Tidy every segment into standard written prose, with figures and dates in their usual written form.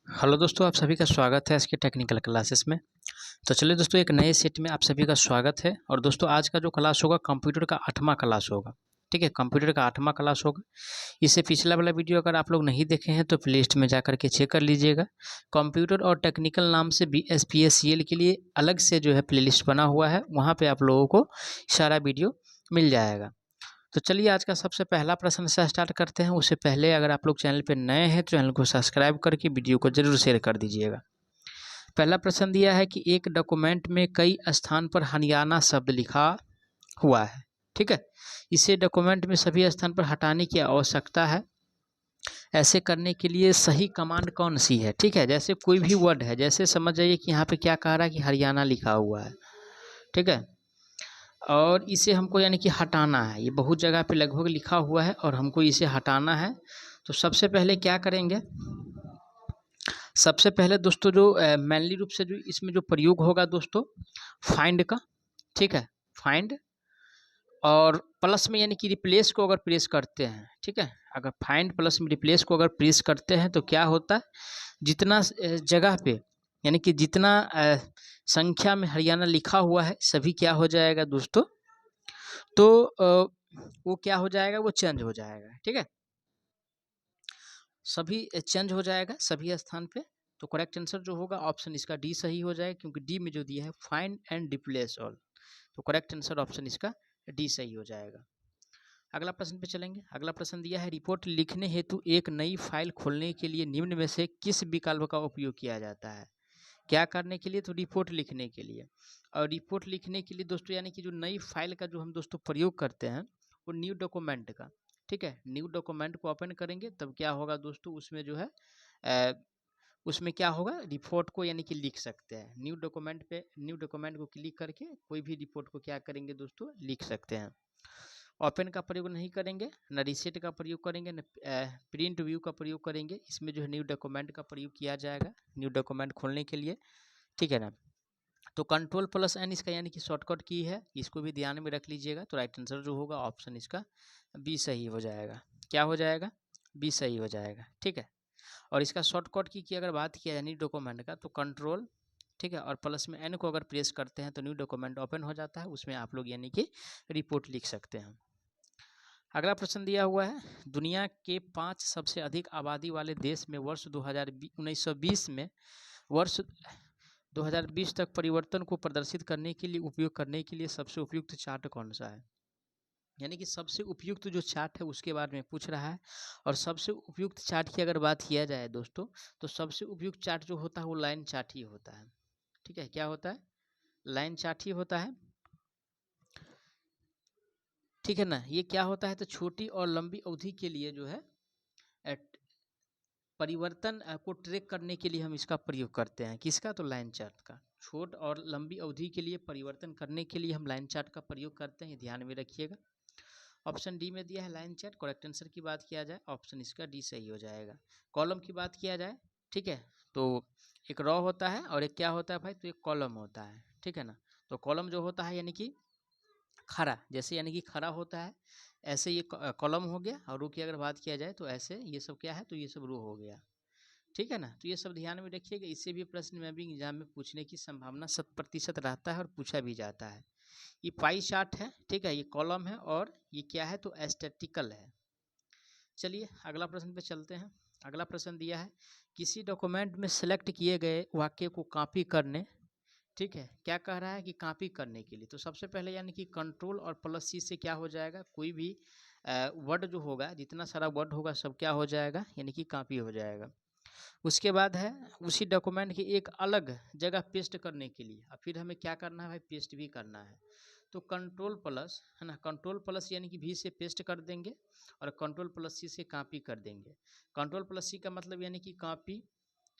Hello दोस्तों, आप सभी का स्वागत है आज के टेक्निकल क्लासेस में। तो चलिए दोस्तों, एक नए सेट में आप सभी का स्वागत है। और दोस्तों, आज का जो क्लास होगा कंप्यूटर का 8वां क्लास होगा। ठीक है, कंप्यूटर का 8वां क्लास होगा। इससे पिछला वाला वीडियो अगर आप लोग नहीं देखे हैं तो प्ले लिस्ट में जा करके चेक कर लीजिएगा। कंप्यूटर और टेक्निकल नाम से BSPSCL के लिए अलग से जो है प्ले लिस्ट बना हुआ है, वहाँ पर आप लोगों को सारा वीडियो मिल जाएगा। तो चलिए आज का सबसे पहला प्रश्न से स्टार्ट करते हैं। उससे पहले अगर आप लोग चैनल पे नए हैं तो चैनल को सब्सक्राइब करके वीडियो को जरूर शेयर कर दीजिएगा। पहला प्रश्न दिया है कि एक डॉक्यूमेंट में कई स्थान पर हरियाणा शब्द लिखा हुआ है। ठीक है, इसे डॉक्यूमेंट में सभी स्थान पर हटाने की आवश्यकता है। ऐसे करने के लिए सही कमांड कौन सी है? ठीक है, जैसे कोई भी वर्ड है, जैसे समझ जाइए कि यहाँ पे क्या कह रहा है कि हरियाणा लिखा हुआ है। ठीक है, और इसे हमको यानी कि हटाना है। ये बहुत जगह पे लगभग लिखा हुआ है और हमको इसे हटाना है। तो सबसे पहले क्या करेंगे? सबसे पहले दोस्तों जो मेनली रूप से जो इसमें जो प्रयोग होगा दोस्तों, फाइंड का। ठीक है, फाइंड और प्लस में यानी कि रिप्लेस को अगर प्रेस करते हैं, ठीक है, अगर फाइंड प्लस में रिप्लेस को अगर प्रेस करते हैं तो क्या होता है, जितना जगह पे यानी कि जितना संख्या में हरियाणा लिखा हुआ है सभी क्या हो जाएगा दोस्तों, तो वो क्या हो जाएगा, वो चेंज हो जाएगा। ठीक है, सभी चेंज हो जाएगा सभी स्थान पे। तो करेक्ट आंसर जो होगा ऑप्शन इसका डी सही हो जाएगा, क्योंकि डी में जो दिया है फाइंड एंड रिप्लेस ऑल। तो करेक्ट आंसर ऑप्शन इसका डी सही हो जाएगा। अगला प्रश्न पे चलेंगे। अगला प्रश्न दिया है रिपोर्ट लिखने हेतु एक नई फाइल खोलने के लिए निम्न में से किस विकल्प का उपयोग किया जाता है? क्या करने के लिए? तो रिपोर्ट लिखने के लिए। और रिपोर्ट लिखने के लिए दोस्तों यानी कि जो नई फाइल का जो हम दोस्तों प्रयोग करते हैं वो न्यू डॉक्यूमेंट का। ठीक है, न्यू डॉक्यूमेंट को ओपन करेंगे तब क्या होगा दोस्तों, उसमें जो है उसमें क्या होगा, रिपोर्ट को यानी कि लिख सकते हैं। न्यू डॉक्यूमेंट पे न्यू डॉक्यूमेंट को क्लिक करके कोई भी रिपोर्ट को क्या करेंगे दोस्तों, लिख सकते हैं। ओपन का प्रयोग नहीं करेंगे, न रिसेट का प्रयोग करेंगे, न प्रिंट व्यू का प्रयोग करेंगे। इसमें जो है न्यू डॉक्यूमेंट का प्रयोग किया जाएगा न्यू डॉक्यूमेंट खोलने के लिए। ठीक है ना। तो कंट्रोल प्लस एन इसका यानी कि शॉर्टकट की है, इसको भी ध्यान में रख लीजिएगा। तो राइट आंसर जो होगा ऑप्शन इसका बी सही हो जाएगा। क्या हो जाएगा? बी सही हो जाएगा। ठीक है, और इसका शॉर्टकट की अगर बात किया जाए न्यू डॉक्यूमेंट का तो कंट्रोल, ठीक है, और प्लस में एन को अगर प्रेस करते हैं तो न्यू डॉक्यूमेंट ओपन हो जाता है। उसमें आप लोग यानी कि रिपोर्ट लिख सकते हैं। अगला प्रश्न दिया हुआ है दुनिया के 5 सबसे अधिक आबादी वाले देश में वर्ष 1920 में वर्ष 2020 तक परिवर्तन को प्रदर्शित करने के लिए उपयोग करने के लिए सबसे उपयुक्त चार्ट कौन सा है? यानी कि सबसे उपयुक्त जो चार्ट है उसके बारे में पूछ रहा है। और सबसे उपयुक्त चार्ट की अगर बात किया जाए दोस्तों, तो सबसे उपयुक्त चार्ट जो होता है वो लाइन चार्ट ही होता है। ठीक है, क्या होता है? लाइन चार्ट ही होता है। ठीक है ना। ये क्या होता है, तो छोटी और लंबी अवधि के लिए जो है परिवर्तन को ट्रैक करने के लिए हम इसका प्रयोग करते हैं। किसका? तो लाइन चार्ट का। छोट और लंबी अवधि के लिए परिवर्तन करने के लिए हम लाइन चार्ट का प्रयोग करते हैं, ध्यान में रखिएगा। ऑप्शन डी में दिया है लाइन चार्ट। करेक्ट आंसर की बात किया जाए ऑप्शन इसका डी सही हो जाएगा। कॉलम की बात किया जाए, ठीक है, तो एक रॉ होता है और एक क्या होता है भाई, तो एक कॉलम होता है। ठीक है ना। तो कॉलम जो होता है यानी कि खड़ा, जैसे यानी कि खड़ा होता है, ऐसे ये कॉलम हो गया। और रो की अगर बात किया जाए तो ऐसे ये सब क्या है, तो ये सब रो हो गया। ठीक है ना। तो ये सब ध्यान में रखिएगा। इससे भी प्रश्न में भी एग्जाम में पूछने की संभावना 100% रहता है और पूछा भी जाता है। ये पाई चार्ट है, ठीक है, ये कॉलम है और ये क्या है, तो एस्टेटिकल है। चलिए अगला प्रश्न पे चलते हैं। अगला प्रश्न दिया है किसी डॉक्यूमेंट में सेलेक्ट किए गए वाक्य को कॉपी करने, ठीक है, क्या कह रहा है कि कॉपी करने के लिए। तो सबसे पहले यानी कि कंट्रोल और प्लस सी से क्या हो जाएगा, कोई भी वर्ड जो होगा, जितना सारा वर्ड होगा सब क्या हो जाएगा, यानी कि कॉपी हो जाएगा। उसके बाद है उसी डॉक्यूमेंट की एक अलग जगह पेस्ट करने के लिए, और फिर हमें क्या करना है भाई, पेस्ट भी करना है। तो कंट्रोल प्लस है ना, कंट्रोल प्लस यानी कि भी से पेस्ट कर देंगे और कंट्रोल प्लस सी से कॉपी कर देंगे। कंट्रोल प्लस सी का मतलब यानी कि कॉपी,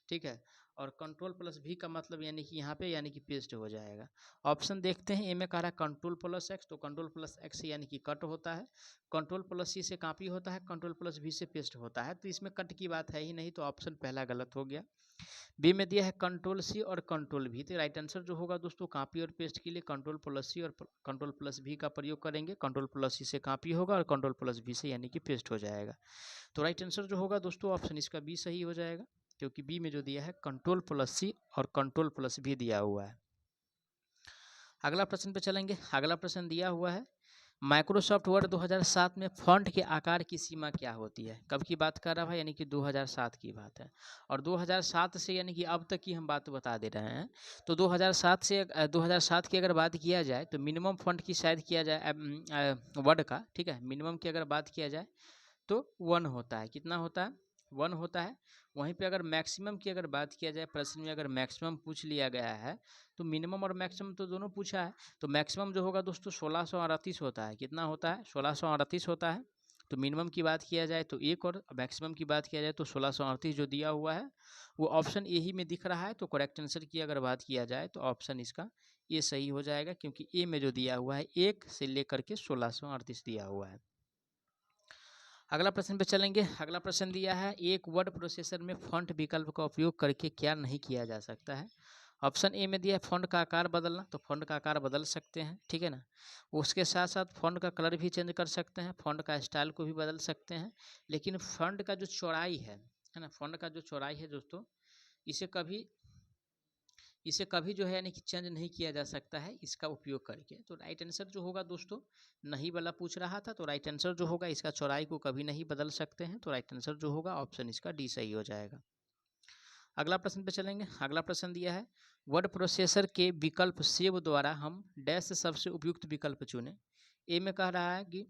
ठीक है, और कंट्रोल प्लस भी का मतलब यानी कि यहाँ पे यानी कि पेस्ट हो जाएगा। ऑप्शन देखते हैं। ए में कह रहा है कंट्रोल प्लस एक्स, तो कंट्रोल प्लस एक्स यानी कि कट होता है। कंट्रोल प्लस सी से कॉपी होता है, कंट्रोल प्लस भी से पेस्ट होता है। तो इसमें कट की बात है ही नहीं, तो ऑप्शन पहला गलत हो गया। बी में दिया है कंट्रोल सी और कंट्रोल भी, तो राइट आंसर जो होगा दोस्तों कॉपी और पेस्ट के लिए कंट्रोल प्लस सी और कंट्रोल प्लस भी का प्रयोग करेंगे। कंट्रोल प्लस सी से कॉपी होगा और कंट्रोल प्लस भी से यानी कि पेस्ट हो जाएगा। तो राइट आंसर जो होगा दोस्तों ऑप्शन इसका बी सही हो जाएगा। क्योंकि बी में जो दिया है कंट्रोल प्लस सी और कंट्रोल प्लस भी दिया हुआ है। अगला प्रश्न पे चलेंगे। अगला प्रश्न दिया हुआ है माइक्रोसॉफ्ट वर्ड 2007 में फॉन्ट के आकार की सीमा क्या होती है। कब की बात कर रहा है, यानी कि 2007 की बात है। और 2007 से यानी कि अब तक की हम बात बता दे रहे हैं। तो 2007 की अगर बात किया जाए तो मिनिमम फॉन्ट की शायद किया जाए वर्ड का, ठीक है, मिनिमम की अगर बात किया जाए तो 1 होता है। कितना होता है? 1 होता है। वहीं पे अगर मैक्सिमम की अगर बात किया जाए, प्रश्न में अगर मैक्सिमम पूछ लिया गया है तो मिनिमम और मैक्सिमम तो दोनों पूछा है। तो मैक्सिमम जो होगा दोस्तों 1638 होता है। कितना होता है? 1638 होता है। तो मिनिमम की बात किया जाए तो 1 और मैक्सिमम की बात किया जाए तो 1638 जो दिया हुआ है वो ऑप्शन ए ही में दिख रहा है। तो करेक्ट आंसर की अगर बात किया जाए तो ऑप्शन इसका ए सही हो जाएगा, क्योंकि ए में जो दिया हुआ है 1 से लेकर के 1638 दिया हुआ है। अगला प्रश्न पे चलेंगे। अगला प्रश्न दिया है एक वर्ड प्रोसेसर में फॉन्ट विकल्प का उपयोग करके क्या नहीं किया जा सकता है। ऑप्शन ए में दिया है फॉन्ट का आकार बदलना, तो फॉन्ट का आकार बदल सकते हैं, ठीक है ना। उसके साथ साथ फॉन्ट का कलर भी चेंज कर सकते हैं, फॉन्ट का स्टाइल को भी बदल सकते हैं। लेकिन फॉन्ट का जो चौड़ाई है ना, फॉन्ट का जो चौड़ाई है दोस्तों, इसे कभी जो है यानी कि चेंज नहीं किया जा सकता है इसका उपयोग करके। तो राइट आंसर जो होगा दोस्तों, नहीं वाला पूछ रहा था, तो राइट आंसर जो होगा इसका चौड़ाई को कभी नहीं बदल सकते हैं। तो राइट आंसर जो होगा ऑप्शन इसका डी सही हो जाएगा। अगला प्रश्न पे चलेंगे। अगला प्रश्न दिया है वर्ड प्रोसेसर के विकल्प सेव द्वारा हम डैश सबसे उपयुक्त विकल्प चुने। ए में कह रहा है कि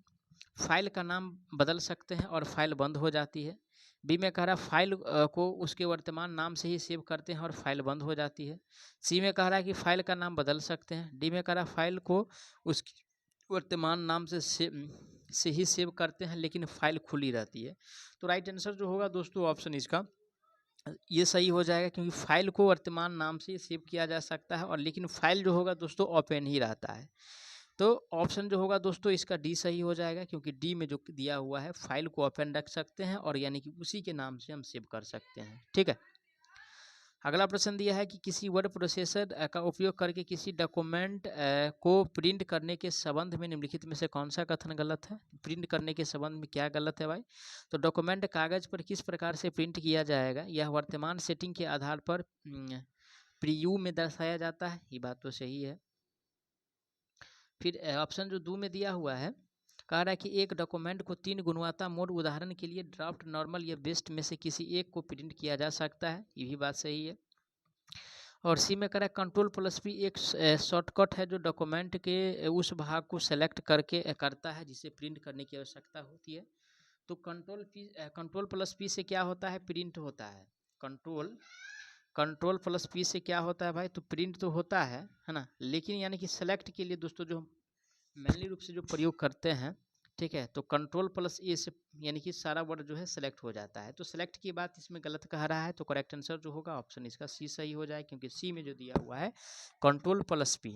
फाइल का नाम बदल सकते हैं और फाइल बंद हो जाती है। बी में कह रहा है फाइल को उसके वर्तमान नाम से ही सेव करते हैं और फाइल बंद हो जाती है। सी में कह रहा है कि फाइल का नाम बदल सकते हैं। डी में कह रहा है फाइल को उसकी वर्तमान नाम से ही सेव करते हैं लेकिन फाइल खुली रहती है। तो राइट आंसर जो होगा दोस्तों ऑप्शन इसका ये सही हो जाएगा, क्योंकि फाइल को वर्तमान नाम से सेव किया जा सकता है और लेकिन फाइल जो होगा दोस्तों ओपन ही रहता है। तो ऑप्शन जो होगा दोस्तों इसका डी सही हो जाएगा, क्योंकि डी में जो दिया हुआ है फाइल को ओपन रख सकते हैं और यानी कि उसी के नाम से हम सेव कर सकते हैं, ठीक है। अगला प्रश्न दिया है कि किसी वर्ड प्रोसेसर का उपयोग करके किसी डॉक्यूमेंट को प्रिंट करने के संबंध में निम्नलिखित में से कौन सा कथन गलत है। प्रिंट करने के संबंध में क्या गलत है भाई? तो डॉक्यूमेंट कागज पर किस प्रकार से प्रिंट किया जाएगा, यह वर्तमान सेटिंग के आधार पर प्रीव्यू में दर्शाया जाता है। ये बात तो सही है। फिर ऑप्शन जो 2 में दिया हुआ है कह रहा है कि एक डॉक्यूमेंट को 3 गुणवत्ता मोड उदाहरण के लिए ड्राफ्ट, नॉर्मल या बेस्ट में से किसी एक को प्रिंट किया जा सकता है। ये भी बात सही है। और सी में कह रहा है कंट्रोल प्लस भी एक शॉर्टकट है जो डॉक्यूमेंट के उस भाग को सेलेक्ट करके करता है जिसे प्रिंट करने की आवश्यकता होती है। तो कंट्रोल प्लस पी से क्या होता है? प्रिंट होता है। कंट्रोल प्लस पी से क्या होता है भाई? तो प्रिंट तो होता है ना। लेकिन यानी कि सेलेक्ट के लिए दोस्तों जो मेनली रूप से जो प्रयोग करते हैं, ठीक है, तो कंट्रोल प्लस ए से यानी कि सारा वर्ड जो है सेलेक्ट हो जाता है। तो सेलेक्ट की बात इसमें गलत कह रहा है। तो करेक्ट आंसर जो होगा ऑप्शन इसका सी सही हो जाए, क्योंकि सी में जो दिया हुआ है कंट्रोल प्लस पी,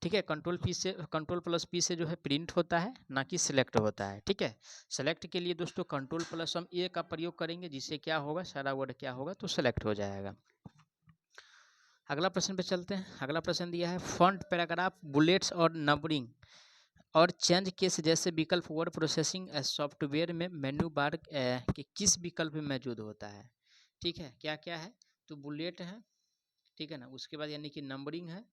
ठीक है, कंट्रोल प्लस पी से जो है प्रिंट होता है, ना कि सिलेक्ट होता है, ठीक है। सेलेक्ट के लिए दोस्तों कंट्रोल प्लस हम ए का प्रयोग करेंगे, जिससे क्या होगा, सारा वर्ड क्या होगा, तो सेलेक्ट हो जाएगा। अगला प्रश्न पे चलते हैं। अगला प्रश्न दिया है फॉन्ट, पैराग्राफ, बुलेट्स और नंबरिंग और चेंज केस जैसे विकल्प वर्ड प्रोसेसिंग सॉफ्टवेयर में मेन्यू बार के किस विकल्प में मौजूद होता है। ठीक है, क्या क्या है? तो बुलेट है, ठीक है ना, उसके बाद यानी कि नंबरिंग है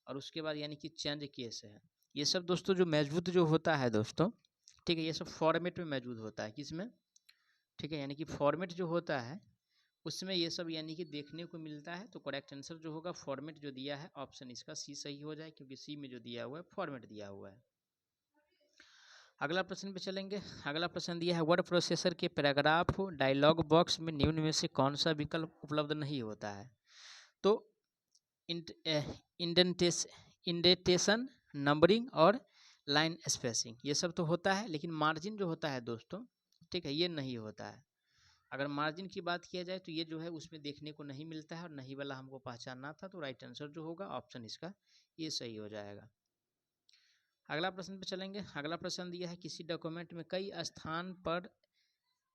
और उसके बाद यानी कि चेंज केस है। ये सब दोस्तों जो मौजूद जो होता है दोस्तों, ठीक है, ये सब फॉर्मेट में मौजूद होता है। किसमें? ठीक है, यानी कि फॉर्मेट जो होता है उसमें ये सब यानी कि देखने को मिलता है। तो करेक्ट आंसर जो होगा फॉर्मेट जो दिया है ऑप्शन इसका सी सही हो जाए, क्योंकि सी में जो दिया हुआ है फॉर्मेट दिया हुआ है। अगला प्रश्न पे चलेंगे। अगला प्रश्न दिया है वर्ड प्रोसेसर के पैराग्राफ डायलॉग बॉक्स में निम्न में से कौन सा विकल्प उपलब्ध नहीं होता है। तो इंडेंटेशन, नंबरिंग और लाइन स्पेसिंग ये सब तो होता है, लेकिन मार्जिन जो होता है दोस्तों, ठीक है, ये नहीं होता है। अगर मार्जिन की बात किया जाए तो ये जो है उसमें देखने को नहीं मिलता है और नहीं वाला हमको पहचानना था। तो राइट आंसर जो होगा ऑप्शन इसका ये सही हो जाएगा। अगला प्रश्न पे चलेंगे। अगला प्रश्न दिया है किसी डॉक्यूमेंट में कई स्थान पर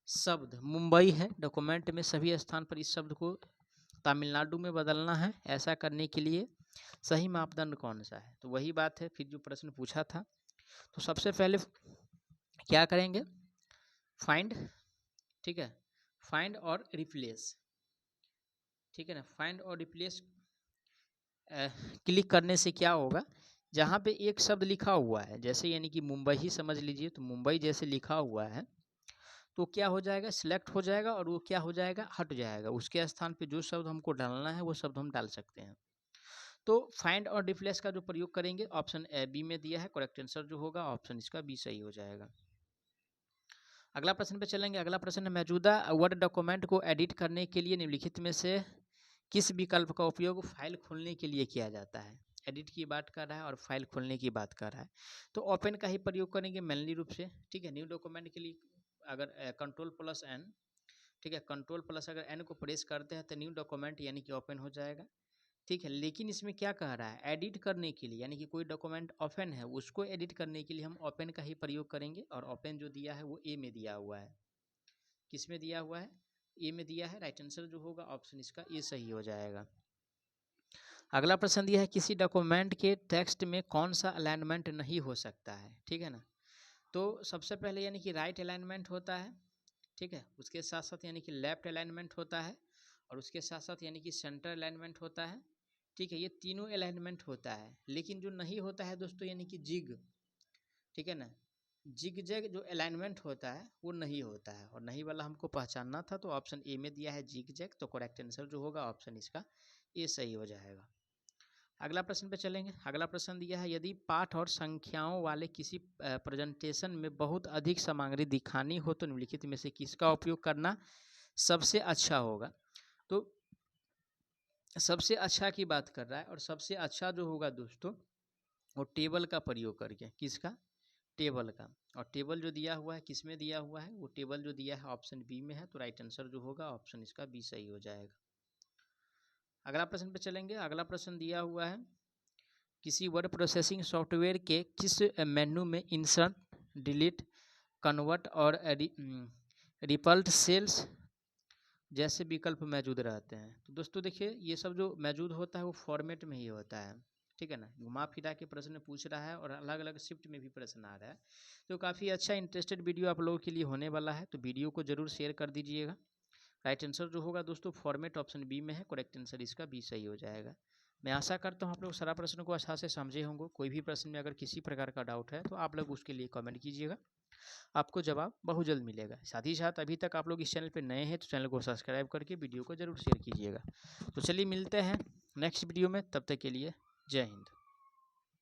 शब्द मुंबई है, डॉक्यूमेंट में सभी स्थान पर इस शब्द को तमिलनाडु में बदलना है। ऐसा करने के लिए सही मापदंड कौन सा है? तो वही बात है फिर जो प्रश्न पूछा था। तो सबसे पहले क्या करेंगे? फाइंड, ठीक है, फाइंड और रिप्लेस, ठीक है ना। फाइंड और रिप्लेस क्लिक करने से क्या होगा, जहाँ पे एक शब्द लिखा हुआ है, जैसे यानी कि मुंबई ही समझ लीजिए, तो मुंबई जैसे लिखा हुआ है तो क्या हो जाएगा, सिलेक्ट हो जाएगा और वो क्या हो जाएगा, हट जाएगा। उसके स्थान पे जो शब्द हमको डालना है वो शब्द हम डाल सकते हैं। तो फाइंड और रिप्लेस का जो प्रयोग करेंगे, ऑप्शन ए बी में दिया है, करेक्ट आंसर जो होगा ऑप्शन इसका बी सही हो जाएगा। अगला प्रश्न पे चलेंगे। अगला प्रश्न है, मौजूदा वर्ड डॉक्यूमेंट को एडिट करने के लिए निम्नलिखित में से किस विकल्प का उपयोग फाइल खोलने के लिए किया जाता है। एडिट की बात कर रहा है और फाइल खोलने की बात कर रहा है, तो ओपन का ही प्रयोग करेंगे मेनली रूप से। ठीक है, न्यू डॉक्यूमेंट के लिए अगर कंट्रोल प्लस एन, ठीक है, कंट्रोल प्लस अगर एन को प्रेस करते हैं तो न्यू डॉक्यूमेंट यानी कि ओपन हो जाएगा। ठीक है, लेकिन इसमें क्या कह रहा है, एडिट करने के लिए, यानी कि कोई डॉक्यूमेंट ओपन है उसको एडिट करने के लिए हम ओपन का ही प्रयोग करेंगे, और ओपन जो दिया है वो ए में दिया हुआ है। किस में दिया हुआ है, ए में दिया है। राइट आंसर जो होगा ऑप्शन इसका ए सही हो जाएगा। अगला प्रश्न दिया है, किसी डॉक्यूमेंट के टेक्स्ट में कौन सा अलाइनमेंट नहीं हो सकता है। ठीक है ना, तो सबसे पहले यानी कि राइट अलाइनमेंट होता है। ठीक है, उसके साथ साथ यानी कि लेफ्ट अलाइनमेंट होता है, और उसके साथ साथ यानी कि सेंटर अलाइनमेंट होता है। ठीक है, ये तीनों अलाइनमेंट होता है, लेकिन जो नहीं होता है दोस्तों यानी कि जिग, ठीक है ना, जिग जैग जो अलाइनमेंट होता है वो नहीं होता है, और नहीं वाला हमको पहचानना था, तो ऑप्शन ए में दिया है जिग जैग, तो करेक्ट आंसर जो होगा ऑप्शन इसका ए सही हो जाएगा। अगला प्रश्न पे चलेंगे। अगला प्रश्न दिया है, यदि पाठ और संख्याओं वाले किसी प्रेजेंटेशन में बहुत अधिक सामग्री दिखानी हो तो निम्नलिखित में से किसका उपयोग करना सबसे अच्छा होगा। तो सबसे अच्छा की बात कर रहा है, और सबसे अच्छा जो होगा दोस्तों वो टेबल का प्रयोग करके। किसका, टेबल का। और टेबल जो दिया हुआ है किस में दिया हुआ है, वो टेबल जो दिया है ऑप्शन बी में है, तो राइट आंसर जो होगा ऑप्शन इसका बी सही हो जाएगा। अगला प्रश्न पे चलेंगे। अगला प्रश्न दिया हुआ है, किसी वर्ड प्रोसेसिंग सॉफ्टवेयर के किस मेनू में इंसर्ट, डिलीट, कन्वर्ट और रिपल्ट सेल्स जैसे विकल्प मौजूद रहते हैं। तो दोस्तों देखिए, ये सब जो मौजूद होता है वो फॉर्मेट में ही होता है। ठीक है ना, घुमा फिरा के प्रश्न पूछ रहा है और अलग अलग शिफ्ट में भी प्रश्न आ रहा है, तो काफ़ी अच्छा इंटरेस्टेड वीडियो आप लोगों के लिए होने वाला है, तो वीडियो को जरूर शेयर कर दीजिएगा। राइट आंसर जो होगा दोस्तों फॉर्मेट ऑप्शन बी में है, करेक्ट आंसर इसका बी सही हो जाएगा। मैं आशा करता हूँ आप लोग सारा प्रश्न को अच्छा से समझे होंगे। कोई भी प्रश्न में अगर किसी प्रकार का डाउट है तो आप लोग उसके लिए कमेंट कीजिएगा, आपको जवाब बहुत जल्द मिलेगा। साथ ही साथ अभी तक आप लोग इस चैनल पर नए हैं तो चैनल को सब्सक्राइब करके वीडियो को जरूर शेयर कीजिएगा। तो चलिए मिलते हैं नेक्स्ट वीडियो में, तब तक के लिए जय हिंद।